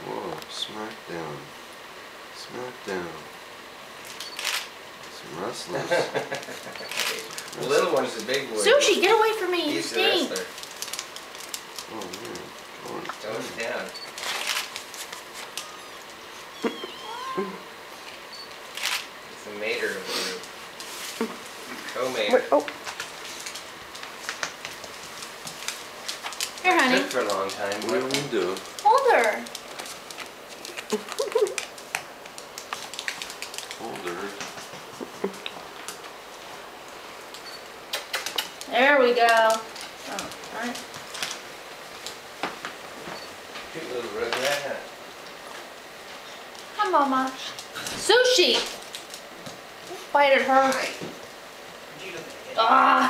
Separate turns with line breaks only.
Whoa, smack down. Smack down. Some wrestlers.
The little one's the big boy.
Sushi, get away from me, you
He's the
stink.
wrestler.
Oh man,
Toes down. It's the mater of the group. Co-mater.
Oh. Here, honey.
Good for a long time.
what do we do?
Hold her.
Hold her.
There we go. Oh, right.
Cute little rugrat.
Hi, Mama. Sushi! Bite at her. Ah!